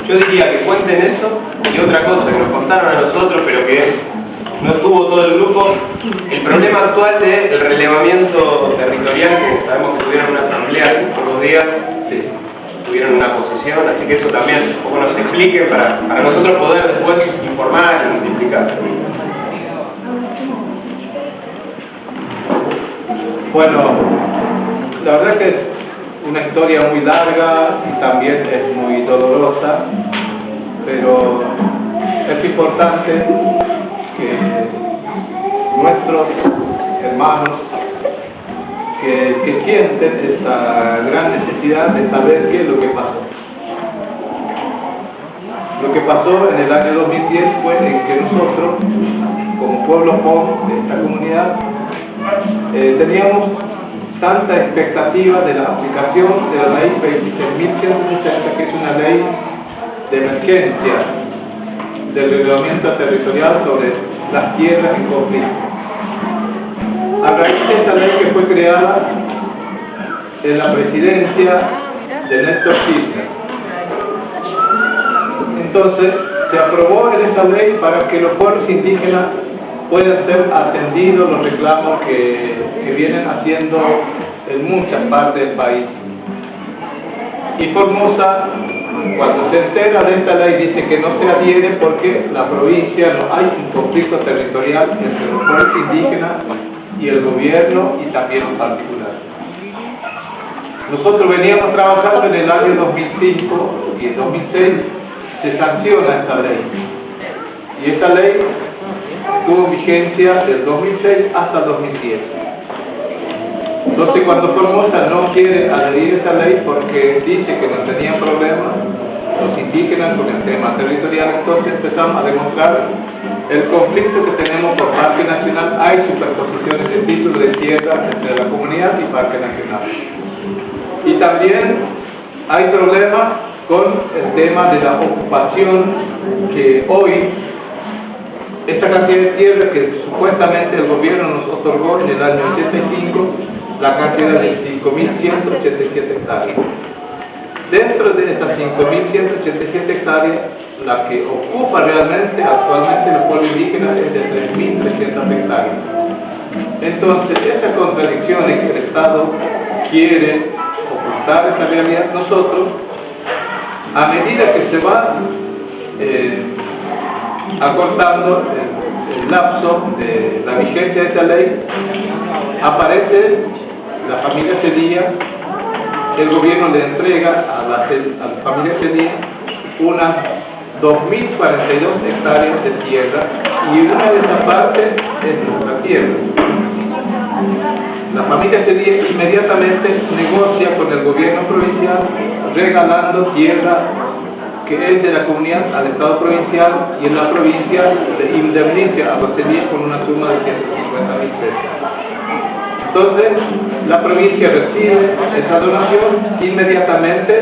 Yo diría que cuenten eso y otra cosa que nos contaron a nosotros, pero que no estuvo todo el grupo, el problema actual del relevamiento territorial, que sabemos que tuvieron una asamblea hace pocos días, sí, tuvieron una posición, así que eso también un poco nos explique para nosotros poder después informar y multiplicar. Bueno, la verdad que es una historia muy larga y también es muy dolorosa, pero es importante que nuestros hermanos que sienten esta gran necesidad de saber qué es lo que pasó. Lo que pasó en el año 2010 fue en que nosotros, como pueblo POM de esta comunidad, teníamos tanta expectativa de la aplicación de la ley 26.160, que es una ley de emergencia del reglamento territorial sobre las tierras en conflicto. A raíz de esta ley que fue creada en la presidencia de Néstor Kirchner, entonces se aprobó en esta ley para que los pueblos indígenas puedan ser atendidos los reclamos que vienen haciendo en muchas partes del país. Y Formosa, cuando se entera de esta ley, dice que no se adhiere porque la provincia no hay un conflicto territorial entre los pueblos indígenas y el gobierno y también los particulares. Nosotros veníamos trabajando en el año 2005 y en 2006 se sanciona esta ley. Y esta ley tuvo vigencia del 2006 hasta 2010. Entonces, cuando Formosa no quiere adherir a esta ley porque dice que no tenían problemas los indígenas con el tema territorial, entonces empezamos a demostrar el conflicto que tenemos por Parque Nacional. Hay superposiciones de títulos de tierra entre la comunidad y Parque Nacional. Y también hay problemas con el tema de la ocupación, que hoy esta cantidad de tierra que supuestamente el gobierno nos otorgó en el año 85, la cantidad de 5.187 hectáreas. Dentro de estas 5.187 hectáreas, la que ocupa realmente actualmente los pueblos indígenas es de 3.300 hectáreas. Entonces, esas contradicciones que el Estado quiere ocultar esta realidad, nosotros, a medida que se va acortando el lapso de la vigencia de esta ley, aparece la familia Cedilla. El gobierno le entrega a la familia Cedilla unas 2.042 hectáreas de tierra, y una de esas partes es nuestra tierra. La familia Cedilla inmediatamente negocia con el gobierno provincial regalando tierra que es de la comunidad al Estado provincial, y en la provincia se indemniza a los Cedillas con una suma de 150.000 pesos. Entonces, la provincia recibe esa donación, inmediatamente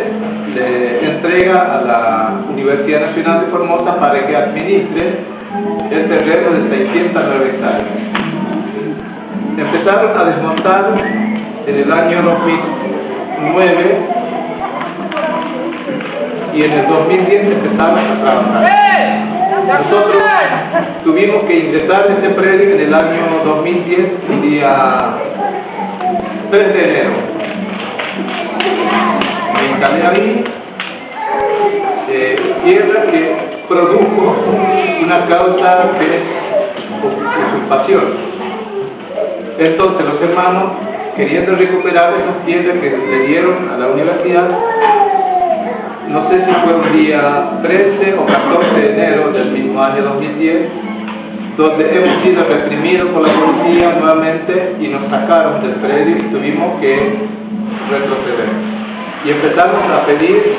le entrega a la Universidad Nacional de Formosa para que administre el terreno de 609 hectáreas. Empezaron a desmontar en el año 2009 y en el 2010 empezaron a trabajar. Nosotros tuvimos que ingresar en este predio en el año 2010, el día 3 de enero. Me instalé ahí, tierra que produjo una causa de usurpación. Entonces los hermanos, queriendo recuperar esas tierras que le dieron a la universidad, no sé si fue un día 13 o 14 de enero del mismo año 2010, donde hemos sido reprimidos por la policía nuevamente y nos sacaron del predio y tuvimos que retroceder. Y empezamos a pedir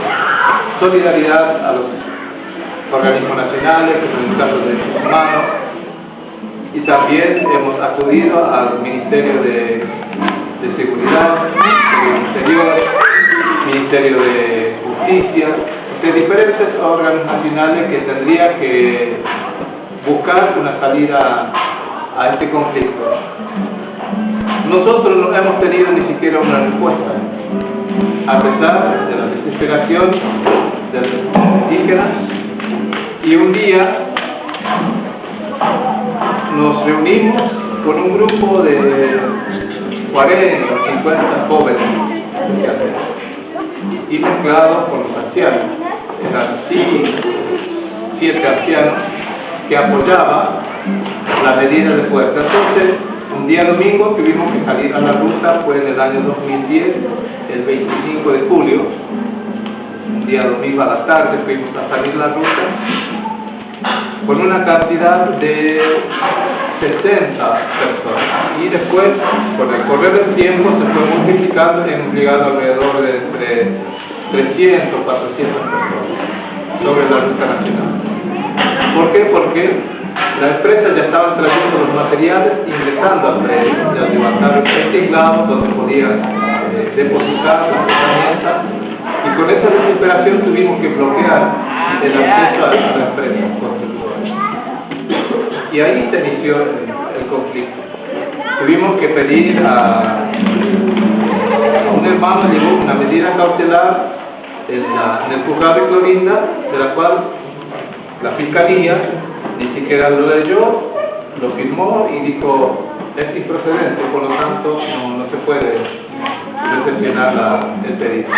solidaridad a los organismos nacionales, en el caso de derechos humanos, y también hemos acudido al Ministerio de Seguridad, Interior, Ministerio de Justicia, de diferentes órganos nacionales que tendrían que buscar una salida a este conflicto. Nosotros no hemos tenido ni siquiera una respuesta, a pesar de la desesperación del indígena indígenas, y un día nos reunimos con un grupo de 40 o 50 jóvenes y mezclados con los ancianos. Eran 7 ancianos que apoyaban la medida de fuerza. Entonces, un día domingo tuvimos que salir a la ruta, fue en el año 2010, el 25 de julio, un día domingo a la tarde fuimos a salir a la ruta, con una cantidad de 60 personas. Y después, con el correr del tiempo, se fue multiplicando y hemos llegado alrededor de entre 300 o 400 personas sobre la ruta nacional. ¿Por qué? Porque las empresas ya estaban trayendo los materiales, ingresando al predio, ya levantaron tinglado donde podían depositar las herramientas, y con esa desesperación tuvimos que bloquear el acceso a la empresa constructora. Y ahí se inició el conflicto. Tuvimos que pedir a un hermano, llegó una medida cautelar en el juzgado de Clorinda, de la cual la fiscalía ni siquiera lo leyó, lo firmó y dijo es improcedente, por lo tanto no se puede recepcionar el pedido.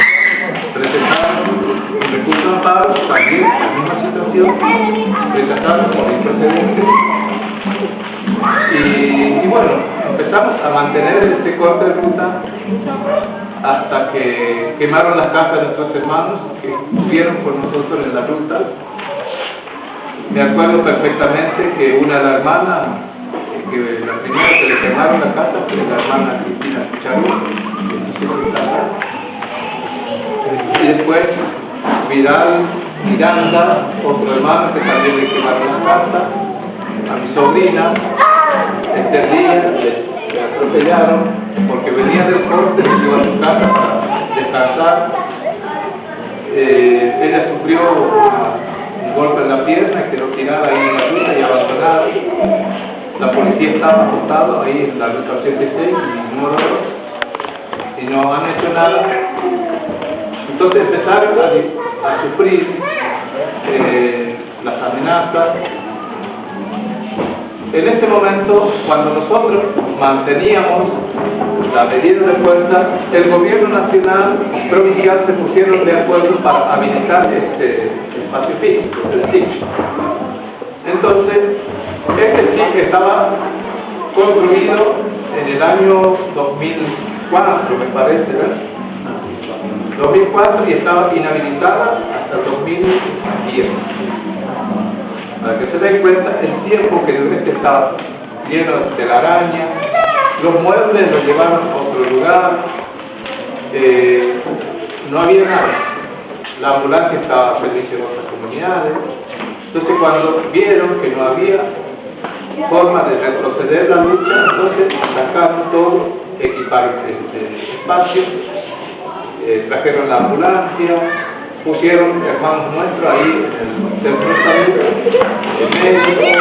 Presentaron un recurso de amparo, también la misma situación, rechazaron como improcedente. Y bueno, empezamos a mantener este corte de ruta hasta que quemaron las casas de nuestros hermanos que estuvieron con nosotros en la ruta. Me acuerdo perfectamente que una de las hermanas, que la primera que le quemaron la casa fue la hermana Cristina Picharú, y después Vidal, Miranda, otro hermano que también le quemaron la casa, a mi sobrina, este día le atropellaron porque venía del corte, se llevó a su casa para descansar. Ella sufrió un golpe en la pierna y quedó tirada ahí en la ruta y abandonada. La policía estaba acostado ahí en la ruta 86, número 2, y no han hecho nada. Entonces empezaron a sufrir las amenazas. En este momento, cuando nosotros manteníamos la medida de fuerza, el gobierno nacional y provincial se pusieron de acuerdo para habilitar este espacio físico, el SIC. Entonces, este SIC estaba construido en el año 2004, me parece, ¿verdad? 2004, y estaba inhabilitada hasta el 2010. Para que se den cuenta el tiempo que durante estaba lleno de telaraña, los muebles los llevaron a otro lugar, no había nada. La ambulancia estaba feliz en otras comunidades. Entonces, cuando vieron que no había forma de retroceder la lucha, entonces sacaron todo, equiparon este espacio, trajeron la ambulancia, pusieron hermanos nuestros ahí en el centro de salud, médicos,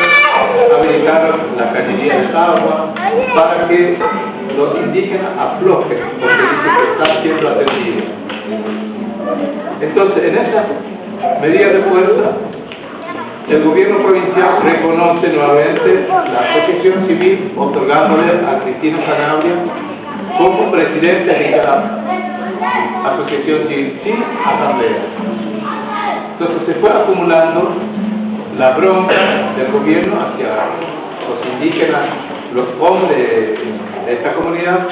habilitaron la cañería de agua para que los indígenas aflojen, porque dicen que están siendo atendidos. Entonces, en esa medida de fuerza, el gobierno provincial reconoce nuevamente la asociación civil, otorgándole a Cristina Sanabria como presidente de la asociación civil sin asamblea. Entonces se fue acumulando la bronca del gobierno hacia los indígenas, los hombres de esta comunidad.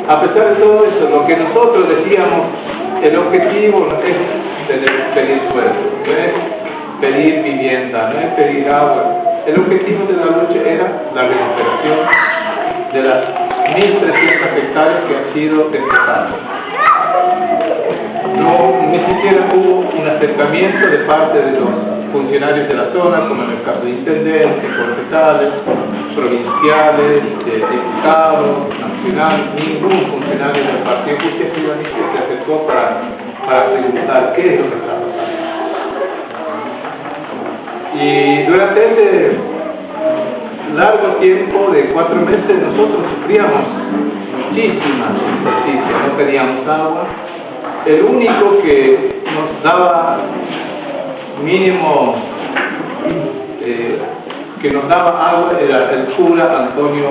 A pesar de todo eso, lo que nosotros decíamos, el objetivo no es pedir sueldo, no es pedir vivienda, no es pedir agua. El objetivo de la lucha era la recuperación de las 1.300 hectáreas que han sido despojadas. No, ni siquiera hubo un acercamiento de parte de los funcionarios de la zona, como en el caso de intendentes, concejales, provinciales, diputados, nacionales. Ningún funcionario del Partido Justicialista se acercó para preguntar qué es lo que está pasando. Y durante ese largo tiempo de 4 meses nosotros sufríamos muchísimas injusticias, no teníamos agua. El único que nos daba mínimo que nos daba agua era el cura Antonio,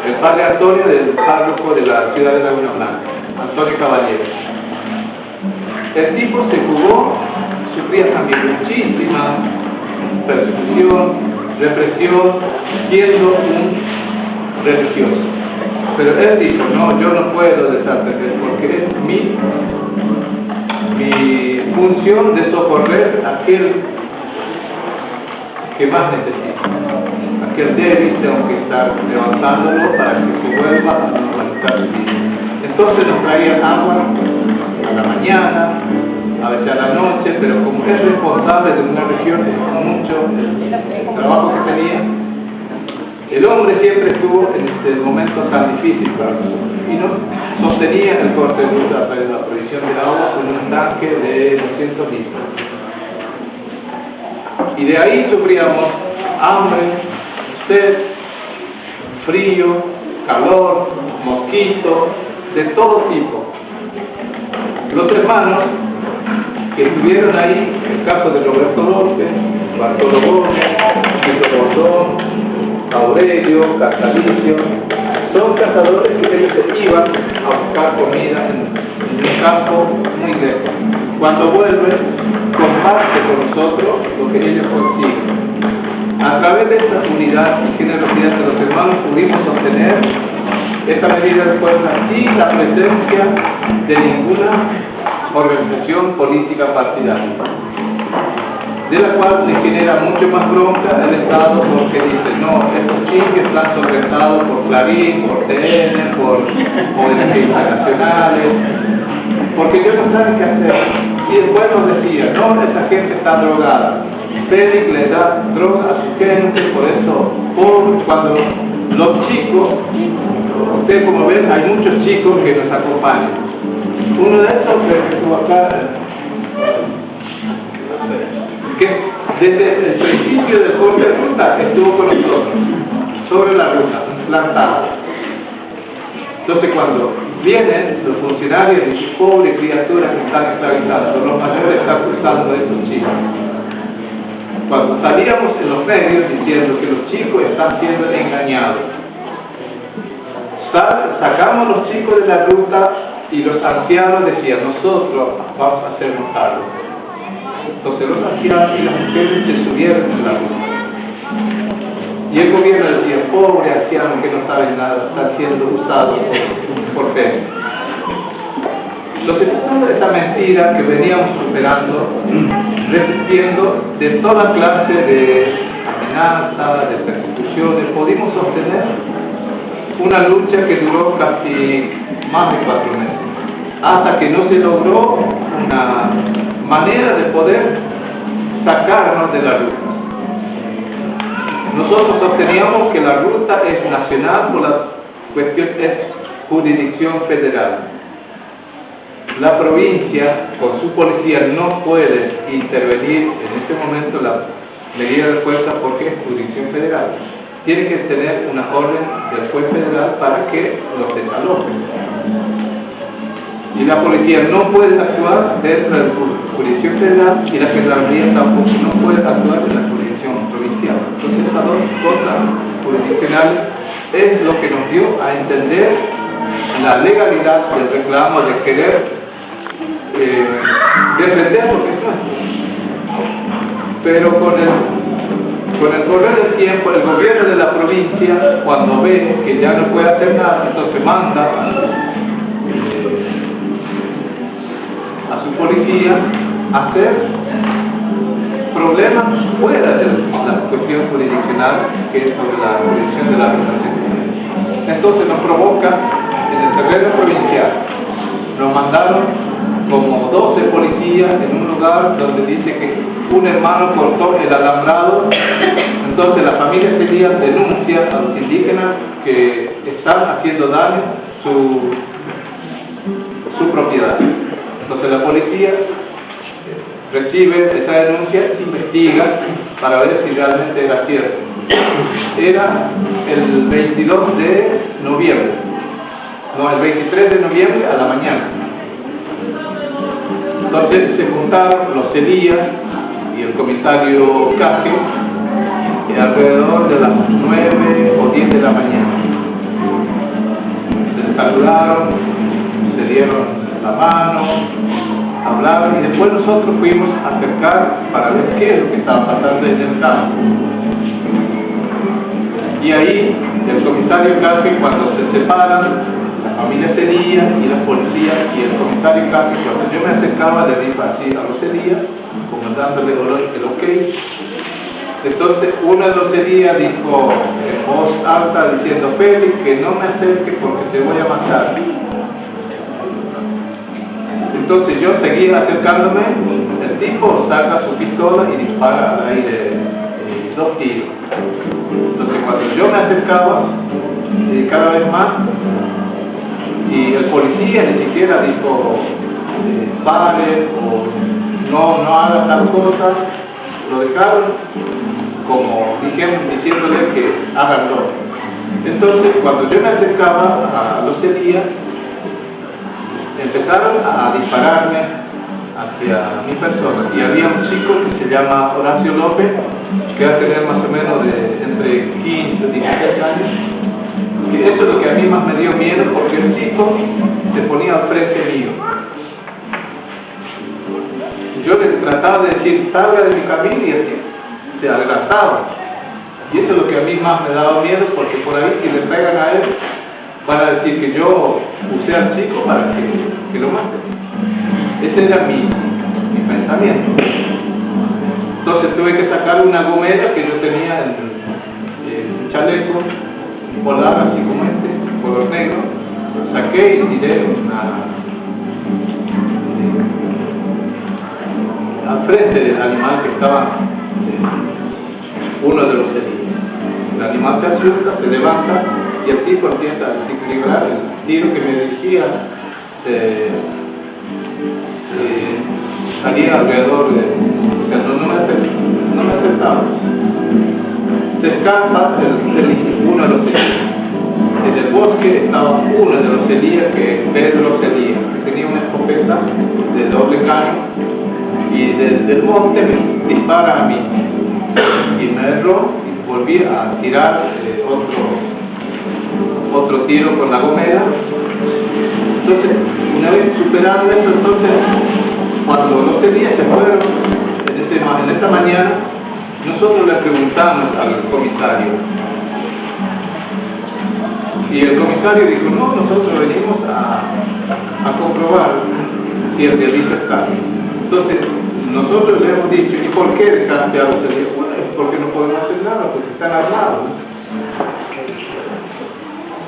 el padre Antonio del párroco de la ciudad de Laguna Blanca, Antonio Caballero. El tipo se jugó, sufría también muchísima persecución, represión, siendo un religioso. Pero él dijo, no, yo no puedo desaparecer porque es mi función de socorrer a aquel que más necesita. Aquel débil tengo que estar levantándolo para que se vuelva a normalizar su vida. Entonces nos traían agua a la mañana, a veces a la noche, pero como es responsable de una región, es mucho el trabajo que tenía. El hombre siempre estuvo en este momento tan difícil para nosotros y nos sostenía el corte de luz a través de la provisión del agua con un tanque de 200 litros. Y de ahí sufríamos hambre, sed, frío, calor, mosquitos, de todo tipo. Los hermanos que estuvieron ahí, el caso de Roberto López, Bartolo Gómez, Tito Bordón, Aurelio, Catalicio, son cazadores que ellos se iban a buscar comida en un campo muy lejos. Cuando vuelven, comparte con nosotros lo que ellos consiguen. A través de esta unidad y generosidad de los hermanos pudimos sostener esta medida de fuerza sin la presencia de ninguna organización política partidaria, de la cual le genera mucho más bronca el Estado porque dice, no, estos sí que están sobreestados por Clarín, por TN, por ONG internacionales, porque ellos no saben qué hacer. Y el pueblo decía, no, esa gente está drogada. Félix le da droga a su gente, por eso, cuando los chicos, ustedes como ven, hay muchos chicos que nos acompañan. Uno de esos que estuvo acá, que desde el principio del corte de ruta estuvo con nosotros, sobre la ruta, plantado. Entonces cuando vienen los funcionarios y sus pobres criaturas que están esclavizadas, los mayores están cruzando de estos chicos. Cuando salíamos en los medios diciendo que los chicos están siendo engañados, sacamos a los chicos de la ruta y los ancianos decían, nosotros vamos a hacernos cargo. Entonces los ancianos y las mujeres se subieron en la ruta. Y el gobierno decía, pobre anciano que no sabe nada, está siendo usado por fe. Entonces, toda esta mentira que veníamos superando, resistiendo de toda clase de amenazas, de persecuciones, pudimos sostener una lucha que duró casi más de 4 meses, hasta que no se logró una manera de poder sacarnos de la ruta. Nosotros sosteníamos que la ruta es nacional por la cuestión es jurisdicción federal. La provincia, con su policía, no puede intervenir en este momento la medida de fuerza porque es jurisdicción federal. Tiene que tener una orden del juez federal para que los desalojen. Y la policía no puede actuar dentro de la jurisdicción federal y la Gendarmería tampoco no puede actuar en la jurisdicción provincial. Entonces estas dos cosas jurisdiccionales es lo que nos dio a entender la legalidad del reclamo de querer defender lo que es nuestro. Pero con el correr del tiempo, el gobierno de la provincia, cuando ve que ya no puede hacer nada, entonces manda a su policía a hacer problemas fuera de la cuestión jurisdiccional que es sobre la jurisdicción de la organización. Entonces nos provoca en el terreno provincial. Nos mandaron como 12 policías en un lugar donde dice que un hermano cortó el alambrado. Entonces la familia sería denuncia a los indígenas que están haciendo daño su propiedad. Entonces la policía recibe esa denuncia, investiga para ver si realmente era cierto. Era el 22 de noviembre, no, el 23 de noviembre a la mañana. Entonces se juntaron los Elías y el comisario Casio alrededor de las 9 o 10 de la mañana. Se saludaron, se dieron la mano, hablaron y después nosotros fuimos a acercar para ver qué es lo que estaba pasando en el campo. Y ahí el comisario Casio, cuando se separan, la familia Elías y la policía y el comisario Casio, cuando yo me acercaba le dijo así a los Elías, como dándole el ok. Entonces uno de los Elías dijo en voz alta diciendo: Félix, que no me acerque porque te voy a matar. Entonces yo seguía acercándome, el tipo saca su pistola y dispara al aire 2 tiros. Entonces cuando yo me acercaba cada vez más, y el policía ni siquiera dijo pare o no haga tal cosa, lo dejaron como diciéndole que háganlo. Entonces cuando yo me acercaba a los Elías, empezaron a dispararme hacia mi persona, y había un chico que se llama Horacio López, que va a tener más o menos entre 15 y 16 años. Y eso es lo que a mí más me dio miedo, porque el chico se ponía al frente mío. Yo le trataba de decir: salga de mi camino, y así se adelantaba. Y eso es lo que a mí más me daba miedo, porque por ahí si le pegan a él, van a decir que yo usé al chico para que lo maten. Ese era mi pensamiento. Entonces tuve que sacar una gomera que yo tenía en un chaleco polar, así como este, color negro. Saqué y tiré al frente del animal que estaba uno de los heridos. El animal se asusta, se levanta y el tipo empieza a desequilibrar. El tiro que me dirigía salía alrededor de... O sea, no me acertaba. Se escapa uno de los Elías. En el bosque estaba uno de los Elías, que es Pedro Elías, que tenía una escopeta de doble caño, y desde el monte me dispara a mí. Y me erró y volví a tirar otro tiro con la gomera. Entonces, una vez superado eso, cuando los Elías se fueron en esta mañana, nosotros le preguntamos al comisario, y el comisario dijo: no, nosotros venimos a comprobar si el delito está. Entonces nosotros le hemos dicho: ¿y por qué dejaste a los Elías? Bueno, es porque no podemos hacer nada, porque están armados.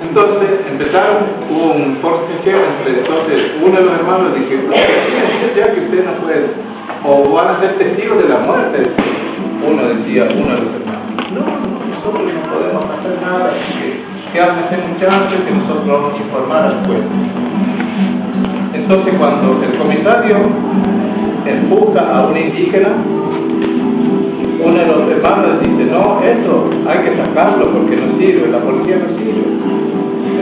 Entonces hubo un forcejeo entonces uno de los hermanos dijo: ya que usted no puede, o van a ser testigos de la muerte. Uno decía, uno de los hermanos: no, nosotros no podemos hacer nada, que hace ese muchacho, que nosotros vamos a informar al pueblo. Entonces cuando el comisario empuja a un indígena, uno de los hermanos dice: no, esto hay que sacarlo porque no sirve, la policía no sirve.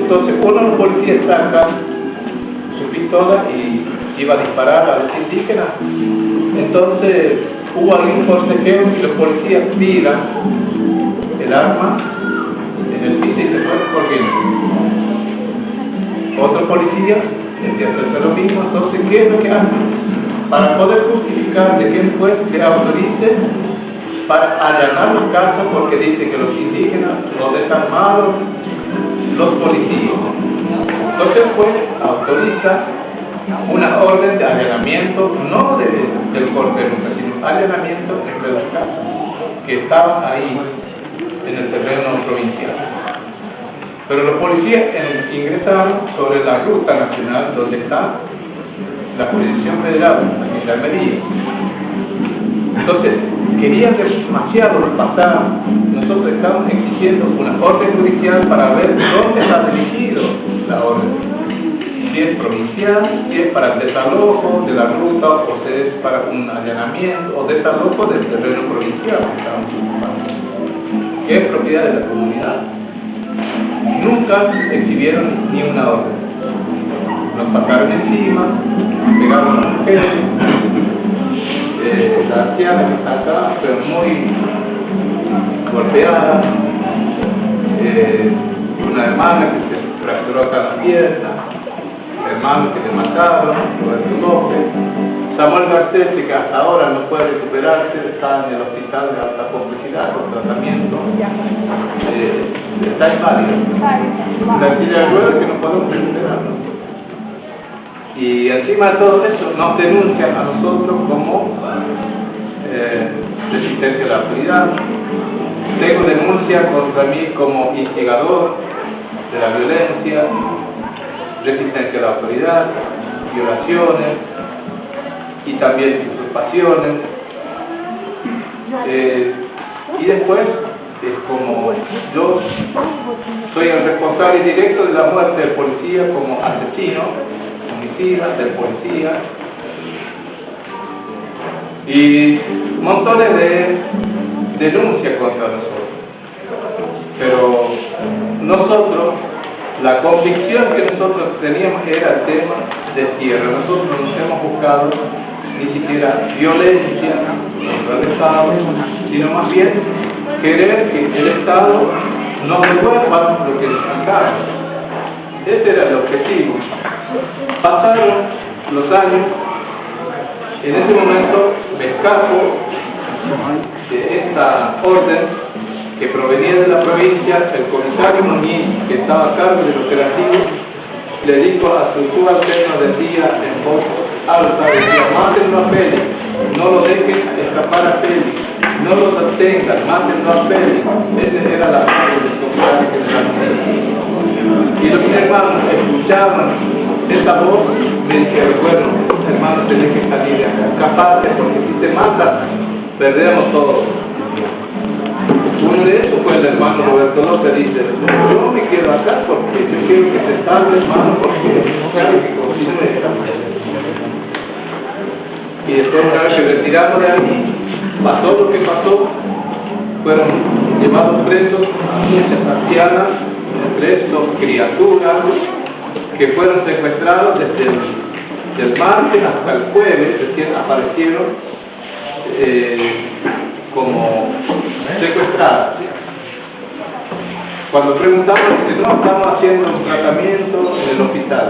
Entonces uno de los policías saca su pistola y iba a disparar a ese indígena. Entonces hubo algún forcejeo y los policías tiran el arma en el piso y se fueron corriendo. Otro policía empieza a hacer lo mismo. Entonces, ¿qué es lo que hace? Para poder justificar de que el juez le autorice para allanar los casos, porque dice que los indígenas, los desarmados, los policías. Entonces el juez autoriza una orden de allanamiento, no del corte de ruta, sino allanamiento entre las casas que estaban ahí en el terreno provincial. Pero los policías ingresaron sobre la ruta nacional donde está la jurisdicción federal, aquí en Almería. Entonces, querían demasiado pasar. Nosotros estamos exigiendo una orden judicial para ver dónde está dirigido la orden. Si es provincial, si es para el desalojo de la ruta, o si es para un allanamiento o desalojo del terreno provincial que estamos ocupando, que es propiedad de la comunidad. Nunca exhibieron ni una orden. Nos pasaron encima, pegaron a las mujeres, anciana que está acá, pero muy golpeada, una hermana que se fracturó acá la pierna, hermano que le mataron, Roberto López, Samuel Garcés, que hasta ahora no puede recuperarse, está en el hospital de alta complejidad con tratamiento, está inválido, la silla de ruedas que no podemos recuperarlo. Y encima de todo eso nos denuncian a nosotros como resistencia a la autoridad. Tengo denuncia contra mí como instigador de la violencia, resistencia a la autoridad, violaciones y también usurpaciones. Y después, como yo soy el responsable directo de la muerte del policía como asesino, homicida del policía, y montones de denuncias contra nosotros. Pero nosotros, la convicción que nosotros teníamos era el tema de tierra. Nosotros no nos hemos buscado ni siquiera violencia contra el Estado, sino más bien querer que el Estado nos devuelva lo que nos sacaron. Ese era el objetivo. Pasaron los años, en ese momento me escapo de esta orden que provenía de la provincia. El comisario Muñiz, que estaba a cargo del operativo, le dijo a su subalterno, decía en voz alta, decía: mátenlo a Félix, no lo dejen escapar a Félix, no lo detengan, mátenlo a Félix. Esa era la parte del comisario general. Y los hermanos escuchaban esa voz, me dijeron: bueno, hermanos, tenés que salir de acá, escaparte, porque si te matan, perdemos todo. Uno de esos fue el hermano Roberto López. Dice: yo no me quedo acá porque yo quiero que se salve, hermano, porque quiero que continúe esta manera. Y después, una vez que retiramos de ahí, pasó lo que pasó, fueron llevados presos a muchas ancianas, presos, criaturas, que fueron secuestrados desde el martes hasta el jueves, recién aparecieron como secuestradas. Cuando preguntamos, no, estamos haciendo un tratamiento en el hospital.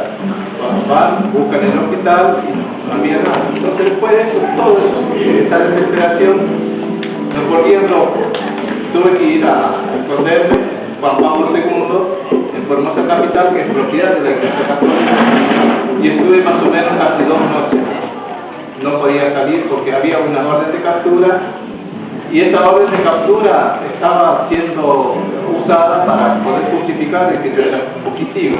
Van, buscan en el hospital y no había nada. Entonces después de eso, todo eso, esa desesperación, nos volvían locos. Tuve que ir a esconderme Juan Pablo II en Formosa Capital, que es propiedad de la Iglesia Católica, y estuve más o menos casi 2 noches. No podía salir porque había una orden de captura, y esa orden de captura estaba siendo usada para poder justificar de que yo era fugitivo.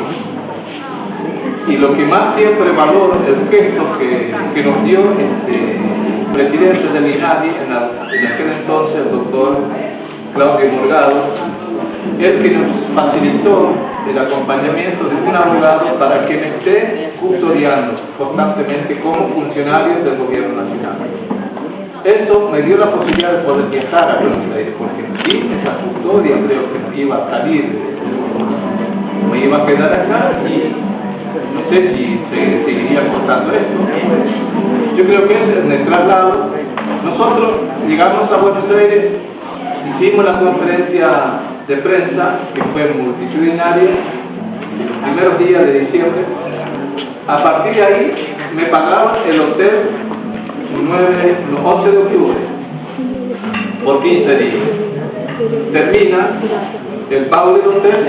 Y lo que más siempre valoro es el gesto que nos dio el presidente del INADI en aquel entonces, el doctor Claudio Morgado, el que nos facilitó el acompañamiento de un abogado para que me esté custodiando constantemente como funcionario del gobierno nacional. Eso me dio la posibilidad de poder viajar a Buenos Aires, porque sin esa custodia creo que no iba a salir, me iba a quedar acá y no sé si se seguiría contando esto. Yo creo que en el traslado, nosotros llegamos a Buenos Aires, hicimos la conferencia de prensa, que fue multitudinaria, los primeros días de diciembre. A partir de ahí me pagaban el hotel 11 de octubre por 15 días. Termina el pago del hotel,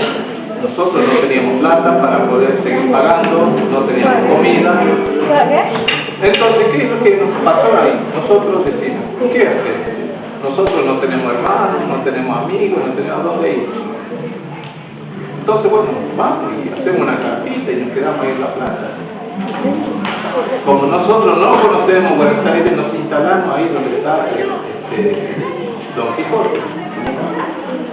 nosotros no teníamos plata para poder seguir pagando, no teníamos comida. Entonces, ¿qué es lo que nos pasó ahí? Nosotros decimos: ¿qué hacer? Nosotros no tenemos hermanos, no tenemos amigos, no tenemos a dónde ir. Entonces, bueno, vamos y hacemos una carpita y nos quedamos ahí en la plaza. Como nosotros no conocemos Buenos Aires, nos instalamos ahí donde está Don Quijote.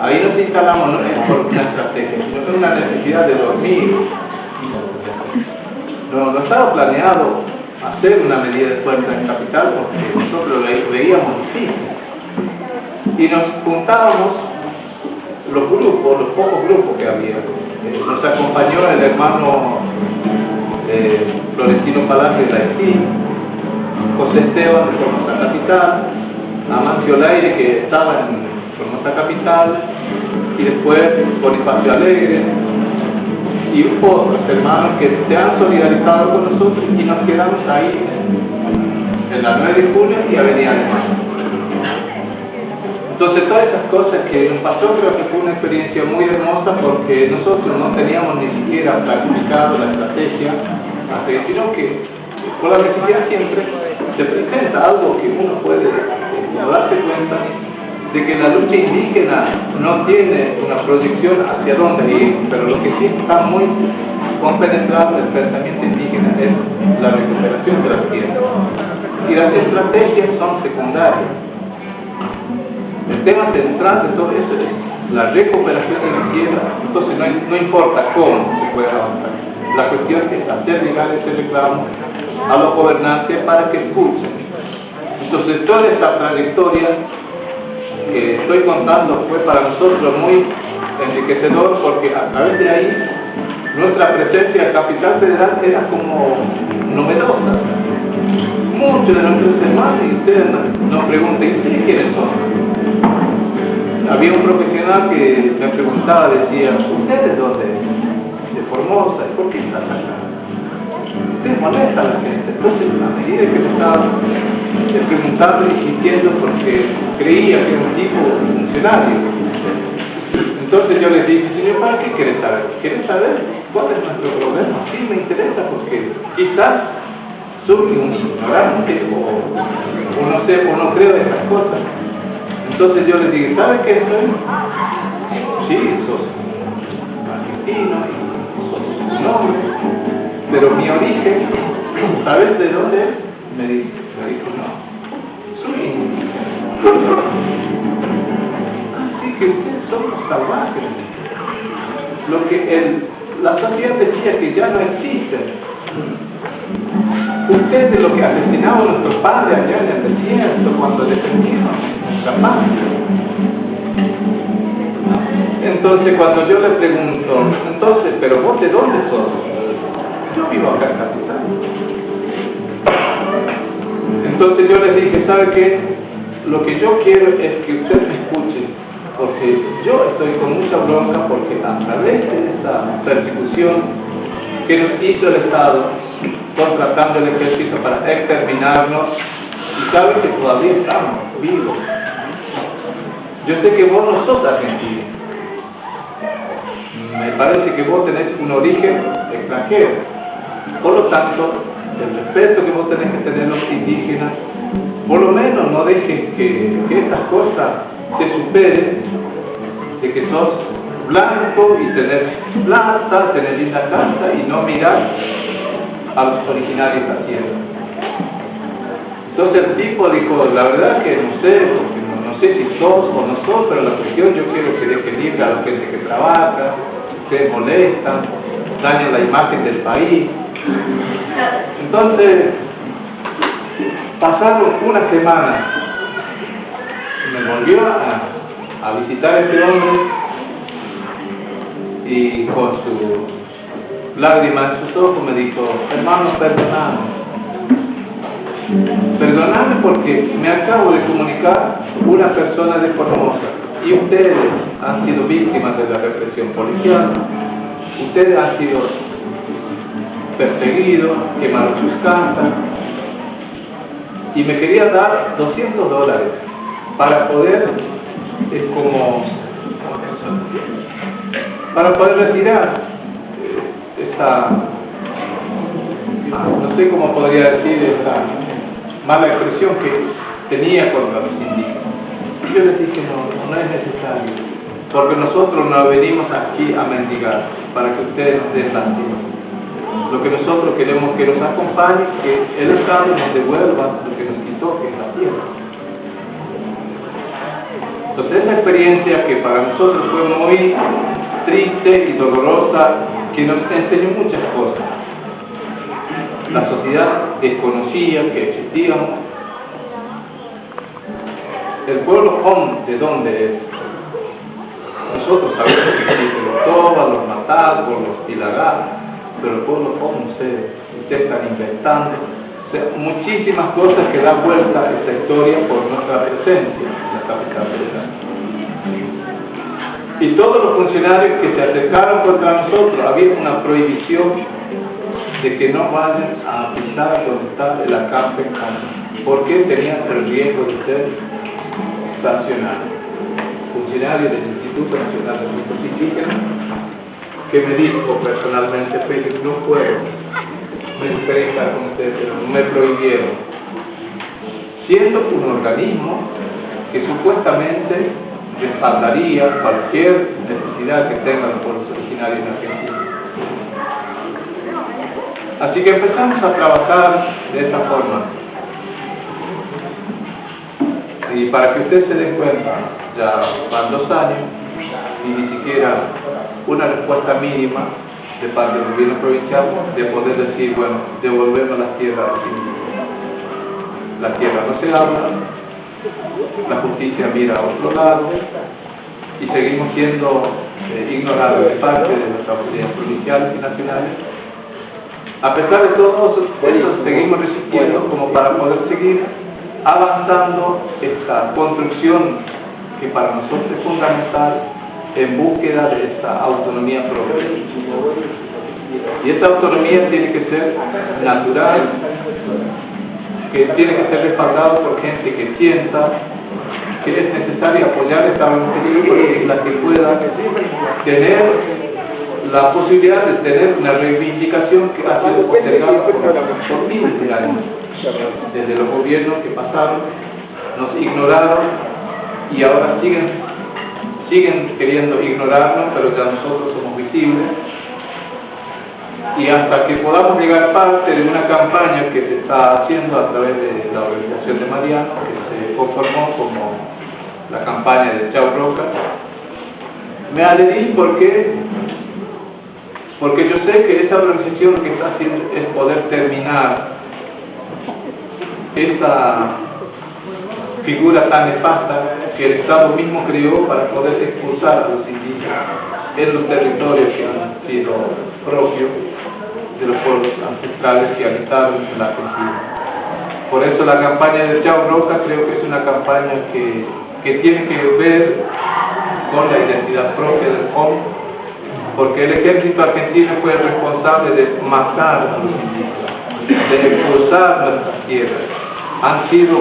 Ahí nos instalamos, no es por una estrategia, sino por una necesidad de dormir. No estaba planeado hacer una medida de fuerza en capital, porque nosotros lo veíamos difícil. Y nos juntábamos los grupos, los pocos grupos que había. Nos acompañó el hermano Florentino Palacio de Haití, José Esteban de Formosa Capital, Amancio Leire, que estaba en Formosa Capital, y después Bonifacio Alegre, y otros hermanos que se han solidarizado con nosotros y nos quedamos ahí en la 9 de junio y Avenida Alemania. Entonces todas esas cosas que nos pasó creo que fue una experiencia muy hermosa porque nosotros no teníamos ni siquiera planificado la estrategia, sino que por la necesidad siempre se presenta algo que uno puede darse cuenta de que la lucha indígena no tiene una proyección hacia dónde ir, pero lo que sí está muy compenetrado del pensamiento indígena es la recuperación de las tierras. Y las estrategias son secundarias. El tema central de todo eso es la recuperación de la tierra, entonces no importa cómo se puede avanzar. La cuestión es hacer llegar ese reclamo a los gobernantes para que escuchen. Entonces toda esta trayectoria que estoy contando fue para nosotros muy enriquecedor porque a través de ahí nuestra presencia en Capital Federal era como novedosa. Muchos de nuestros hermanos y ustedes nos preguntan, ¿y ustedes quiénes son? Había un profesional que me preguntaba, decía, ¿ustedes dónde? De Formosa, ¿y por qué están acá? Ustedes molestan a la gente. Entonces, a medida que me estaba preguntando y sintiendo, porque creía que era un tipo funcionario. Entonces yo les dije, señor, ¿para qué quieren saber? ¿Quieren saber cuál es nuestro problema? Sí, me interesa porque quizás soy un ignorante o no sé, o no creo en esas cosas. Entonces yo les dije, ¿sabes qué soy? Sí, sos argentino, sos un hombre, pero mi origen, ¿sabes de dónde es? Me dijo, no, soy indígena. Así que ustedes son los salvajes. Lo que la sociedad decía que ya no existe. Ustedes lo que asesinaban a nuestros padres allá en el desierto cuando defendieron nuestra patria. Entonces cuando yo le pregunto, entonces, pero vos de dónde sos? Yo vivo acá en Capital. Entonces yo les dije, ¿sabe qué? Lo que yo quiero es que ustedes me escuchen, porque yo estoy con mucha bronca porque a través de esa persecución que nos hizo el Estado, contratando el ejército para exterminarnos, y saben que todavía estamos vivos. Yo sé que vos no sos argentino, me parece que vos tenés un origen extranjero, por lo tanto, el respeto que vos tenés que tener los indígenas, por lo menos no dejen que estas cosas se superen, de que sos blanco y tener plata, tener linda casa y no mirar a los originarios de la tierra. Entonces el tipo dijo, la verdad que no sé, porque no sé si sos o no sos, pero la cuestión yo quiero que deje libre a la gente que trabaja, ustedes molestan, dañan la imagen del país. Entonces, pasaron una semana, me volvió a visitar este hombre y con su lágrima en sus ojos me dijo, hermano, perdonadme porque me acabo de comunicar una persona de Formosa y ustedes han sido víctimas de la represión policial, ustedes han sido perseguidos, quemaron sus casas y me quería dar $200 para poder retirar esa, no sé cómo podría decir, esa mala expresión que tenía contra los indígenas. Y yo les dije, no es necesario, porque nosotros no venimos aquí a mendigar para que ustedes nos den la tierra. Lo que nosotros queremos que nos acompañe, que el Estado nos devuelva lo que nos quitó, que es la tierra. Entonces esa experiencia que para nosotros fue muy triste y dolorosa, que nos enseñó muchas cosas. La sociedad desconocía que existíamos. El pueblo Hom, ¿de dónde es? Nosotros sabemos que existen los Tobas, los Matagos, los Tilagá, pero el pueblo Hom, ustedes están inventando. O sea, muchísimas cosas que dan vuelta a esta historia por no nuestra presencia en la capital federal. Y todos los funcionarios que se acercaron contra nosotros, había una prohibición de que no vayan a pisar donde está el acampe, porque tenían el riesgo de ser sancionados. Funcionarios del Instituto Nacional de Asuntos Indígenas, que me dijo personalmente, Félix, no puedo, me gustaría estar con ustedes, pero me prohibieron, siendo un organismo que supuestamente respaldaría cualquier necesidad que tengan los pueblos originarios en Argentina. Así que empezamos a trabajar de esta forma. Y para que ustedes se den cuenta, ya van 2 años y ni siquiera una respuesta mínima de parte del gobierno provincial de poder decir, bueno, devolvemos las tierras. La tierra no se habla, la justicia mira a otro lado y seguimos siendo ignorados de parte de nuestras autoridades provinciales y nacionales. A pesar de todo eso, seguimos resistiendo como para poder seguir avanzando esta construcción que para nosotros es fundamental en búsqueda de esta autonomía propia. Y esta autonomía tiene que ser natural, que tiene que ser respaldado por gente que sienta que es necesario apoyar esta organización porque es la que pueda tener la posibilidad de tener una reivindicación que ha sido postergada por miles de años. Desde los gobiernos que pasaron, nos ignoraron y ahora siguen queriendo ignorarnos, pero ya nosotros somos visibles. Y hasta que podamos llegar parte de una campaña que se está haciendo a través de la organización de Mariano, que se conformó como la campaña de Chau Roca, me adherí porque yo sé que esa organización lo que está haciendo es poder terminar esa figura tan nefasta que el Estado mismo creó para poder expulsar a los indígenas en los territorios que han sido propios de los pueblos ancestrales que habitaron en la Argentina. Por eso la campaña de Chau Roca creo que es una campaña que tiene que ver con la identidad propia del pueblo, porque el ejército argentino fue el responsable de matar a los indígenas, de expulsar nuestras tierras. Han sido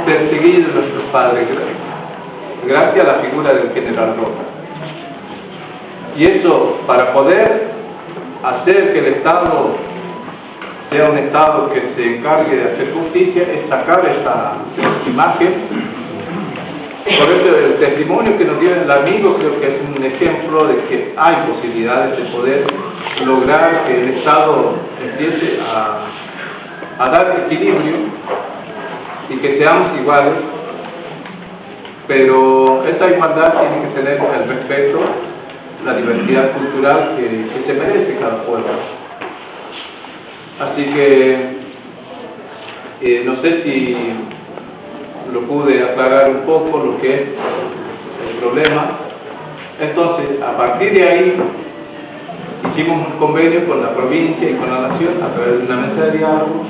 perseguidos nuestros padres gracias a la figura del general Roca. Y eso, para poder hacer que el Estado sea un Estado que se encargue de hacer justicia, es sacar esta imagen. Por eso el testimonio que nos dio el amigo creo que es un ejemplo de que hay posibilidades de poder lograr que el Estado empiece a dar equilibrio y que seamos iguales, pero esta igualdad tiene que tener el respeto, la diversidad cultural que se merece cada pueblo. Así que no sé si lo pude aclarar un poco lo que es el problema. Entonces, a partir de ahí, hicimos un convenio con la provincia y con la nación a través de una mesa de diálogo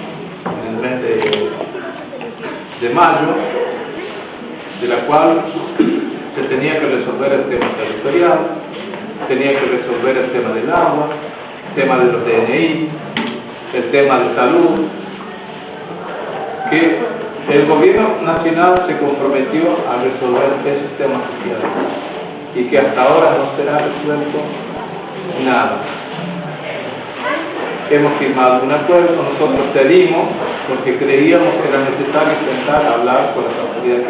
en el mes de mayo, de la cual se tenía que resolver el tema territorial, tenía que resolver el tema del agua, el tema de los DNI, el tema de salud, que el gobierno nacional se comprometió a resolver esos temas sociales y que hasta ahora no será resuelto nada. Hemos firmado un acuerdo, nosotros cedimos porque creíamos que era necesario intentar hablar con las autoridades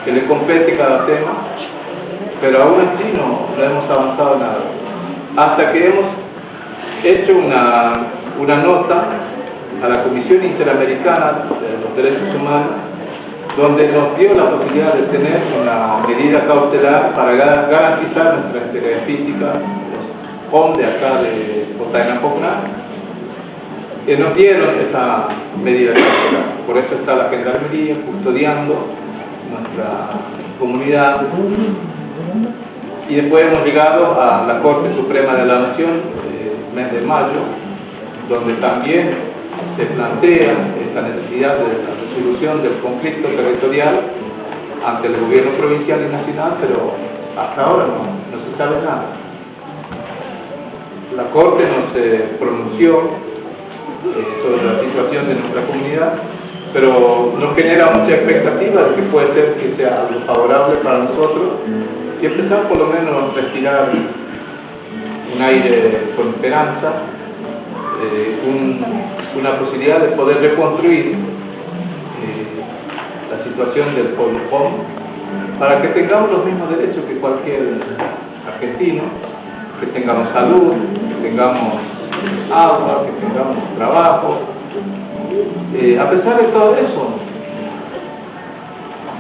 que le compete cada tema, pero aún así no hemos avanzado nada. Hasta que hemos hecho una nota a la Comisión Interamericana de los Derechos Humanos, donde nos dio la posibilidad de tener una medida cautelar para garantizar nuestra integridad física, los POM de acá de Cotainapocná, que nos dieron esa medida cautelar. Por eso está la Gendarmería custodiando nuestra comunidad. Y después hemos llegado a la Corte Suprema de la Nación, el mes de mayo, donde también se plantea esta necesidad de la resolución del conflicto territorial ante el gobierno provincial y nacional, pero hasta ahora no se sabe nada. La Corte no se pronunció sobre la situación de nuestra comunidad, pero nos genera mucha expectativa de que puede ser que sea algo favorable para nosotros y empezar por lo menos a respirar un aire con esperanza, una posibilidad de poder reconstruir la situación del pueblo joven, para que tengamos los mismos derechos que cualquier argentino, que tengamos salud, que tengamos agua, que tengamos trabajo. A pesar de todo eso,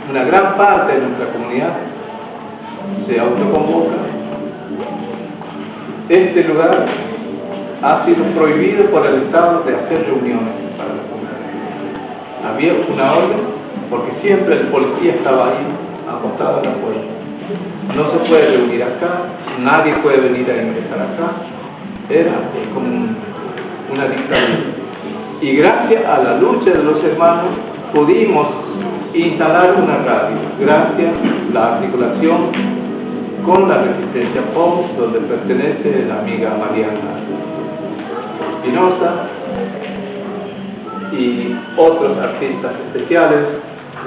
una gran parte de nuestra comunidad se autoconvoca. Este lugar ha sido prohibido por el Estado de hacer reuniones para la comunidad. Había una orden, porque siempre el policía estaba ahí, acostado en la puerta. No se puede reunir acá, nadie puede venir a ingresar acá. Era como una dictadura. Y gracias a la lucha de los hermanos pudimos instalar una radio, gracias a la articulación con la Resistencia POM, donde pertenece la amiga Mariana Espinosa y otros artistas especiales,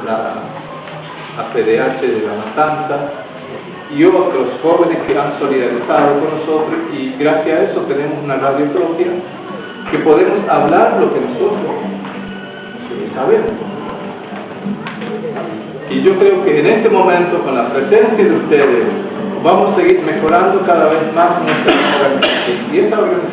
la APDH de La Matanza y otros jóvenes que han solidarizado con nosotros, y gracias a eso tenemos una radio propia que podemos hablar lo que nosotros sabemos. Y yo creo que en este momento, con la presencia de ustedes, vamos a seguir mejorando cada vez más nuestra organización. Y esta organización